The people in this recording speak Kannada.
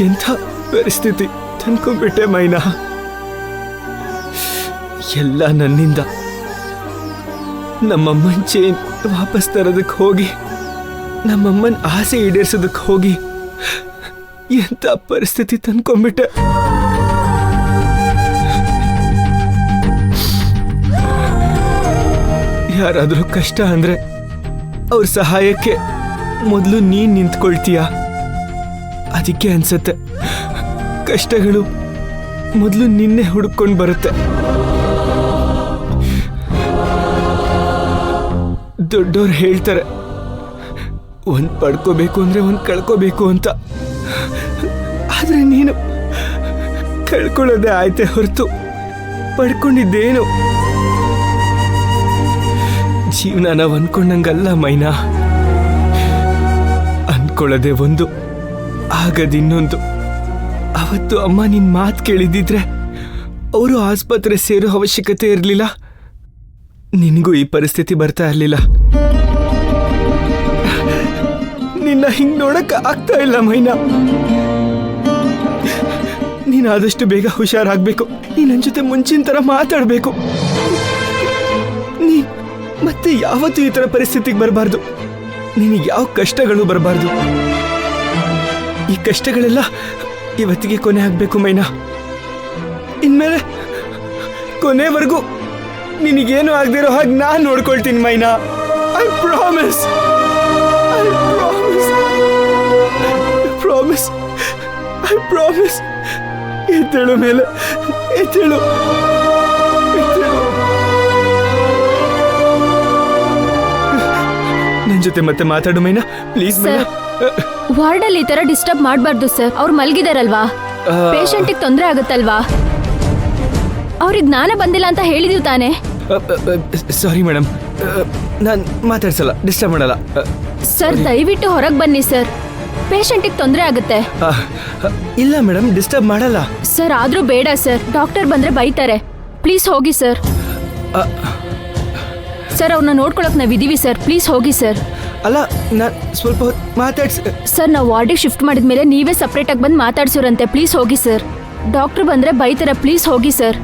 ಎಂಥ ಪರಿಸ್ಥಿತಿ ತಂದ್ಕೊಂಡ್ಬಿಟ್ಟೆ ಮೈನಾ. ಎಲ್ಲ ನನ್ನಿಂದ. ನಮ್ಮಮ್ಮನ ಚೇನ್ ವಾಪಸ್ ತರೋದಕ್ಕೆ ಹೋಗಿ, ನಮ್ಮಮ್ಮನ ಆಸೆ ಈಡೇರ್ಸೋದಕ್ಕೆ ಹೋಗಿ ಎಂಥ ಪರಿಸ್ಥಿತಿ ತಂದ್ಕೊಂಡ್ಬಿಟ್ಟೆ. ಯಾರಾದರೂ ಕಷ್ಟ ಅಂದ್ರೆ ಅವ್ರ ಸಹಾಯಕ್ಕೆ ಮೊದಲು ನೀನ್ ನಿಂತ್ಕೊಳ್ತೀಯ. ಅದಕ್ಕೆ ಅನ್ಸತ್ತೆ ಕಷ್ಟಗಳು ಮೊದಲು ನಿನ್ನೆ ಹುಡುಕೊಂಡು ಬರುತ್ತೆ. ದೊಡ್ಡೋರು ಹೇಳ್ತಾರೆ ಒಂದ್ ಪಡ್ಕೋಬೇಕು ಅಂದ್ರೆ ಒಂದ್ ಕಳ್ಕೋಬೇಕು ಅಂತ. ಆದ್ರೆ ನೀನು ಕಳ್ಕೊಳ್ಳೋದೇ ಆಯ್ತೆ ಹೊರತು ಪಡ್ಕೊಂಡಿದ್ದೇನು. ಜೀವನ ನಾವು ಅನ್ಕೊಂಡಂಗಲ್ಲ ಮೈನಾ. ಅನ್ಕೊಳ್ಳೋದೆ ಒಂದು, ಆಗದಿನ್ನೊಂದು. ಅವತ್ತು ಅಮ್ಮ ನಿನ್ ಮಾತು ಕೇಳಿದಿದ್ರೆ ಅವರು ಆಸ್ಪತ್ರೆ ಸೇರೋ ಅವಶ್ಯಕತೆ ಇರಲಿಲ್ಲ, ನಿನಗೂ ಈ ಪರಿಸ್ಥಿತಿ ಬರ್ತಾ ಇರಲಿಲ್ಲ. ನಿನ್ನ ಹಿಂಗ್ ನೋಡಕ್ ಆಗ್ತಾ ಇಲ್ಲ ಮೈನಾ. ನೀನ್ ಆದಷ್ಟು ಬೇಗ ಹುಷಾರಾಗ್ಬೇಕು. ನೀನ್ ನನ್ ಜೊತೆ ಮುಂಚಿನ ತರ ಮಾತಾಡ್ಬೇಕು. ನೀ ಮತ್ತೆ ಯಾವತ್ತೂ ಈ ತರ ಪರಿಸ್ಥಿತಿಗೆ ಬರಬಾರ್ದು. ನಿನಗೆ ಯಾವ ಕಷ್ಟಗಳು ಬರಬಾರ್ದು. ಈ ಕಷ್ಟಗಳೆಲ್ಲ ಇವತ್ತಿಗೆ ಕೊನೆ ಆಗ್ಬೇಕು ಮೈನಾ. ಇನ್ಮೇಲೆ ಕೊನೆವರೆಗೂ ನಿನಗೇನು ಆಗದಿರೋ ಹಾಗೆ ನಾನು ನೋಡ್ಕೊಳ್ತೀನಿ Maina. I promise, I promise, promise, I promise. ಎದ್ದೇಳು ಮೇಲೆ, ಎದ್ದೇಳು, ಎದ್ದೇಳು. ನನ್ನ ಜೊತೆ ಮತ್ತೆ ಮಾತಾಡು ಮೈನಾ, ಪ್ಲೀಸ್ ಮೈನಾ. ವಾರ್ಡಲ್ಲಿ ಈ ತರ ಡಿಸ್ಟರ್ಬ್ ಮಾಡಬಾರ್ದು ಸರ್. ಅವ್ರು ಮಲಗಿದಾರಲ್ವಾ, ಪೇಷಂಟಿಗೆ ತೊಂದರೆ ಆಗುತ್ತಲ್ವಾ. ಅವ್ರಿಗೆ ಜ್ಞಾನ ಬಂದಿಲ್ಲ ಅಂತ ಹೇಳಿದೀವಿ ತಾನೆ. ಸಾರಿ ಮೇಡಮ್, ನಾನು ಮಾತಾಡ್ಸಲ್ಲ, ಡಿಸ್ಟರ್ಬ್ ಮಾಡಲ್ಲ. ಸರ್ ದಯವಿಟ್ಟು ಹೊರಗೆ ಬನ್ನಿ ಸರ್, ಪೇಷಂಟಿಗೆ ತೊಂದರೆ ಆಗುತ್ತೆ. ಇಲ್ಲ ಮೇಡಮ್, ಡಿಸ್ಟರ್ಬ್ ಮಾಡಲ್ಲ ಸರ್. ಆದ್ರೂ ಬೇಡ ಸರ್, ಡಾಕ್ಟರ್ ಬಂದ್ರೆ ಬೈತಾರೆ. ಪ್ಲೀಸ್ ಹೋಗಿ ಸರ್. ಸರ್ ಅವ್ರನ್ನ ನೋಡ್ಕೊಳಕ್ ನಾವಿದೀವಿ ಸರ್, ಪ್ಲೀಸ್ ಹೋಗಿ ಸರ್. ಅಲ್ಲ, ನಾನು ಸ್ವಲ್ಪ ಹೊತ್ತು ಮಾತಾಡ್ಸ. ಸರ್ ನಾವು ವಾರ್ಡಿಗೆ ಶಿಫ್ಟ್ ಮಾಡಿದ್ಮೇಲೆ ನೀವೇ ಸಪ್ರೇಟ್ ಆಗಿ ಬಂದು ಮಾತಾಡ್ಸೋರಂತೆ. ಪ್ಲೀಸ್ ಹೋಗಿ ಸರ್. ಡಾಕ್ಟರ್ ಬಂದ್ರೆ ಬೈತಾರೆ, ಪ್ಲೀಸ್ ಹೋಗಿ ಸರ್.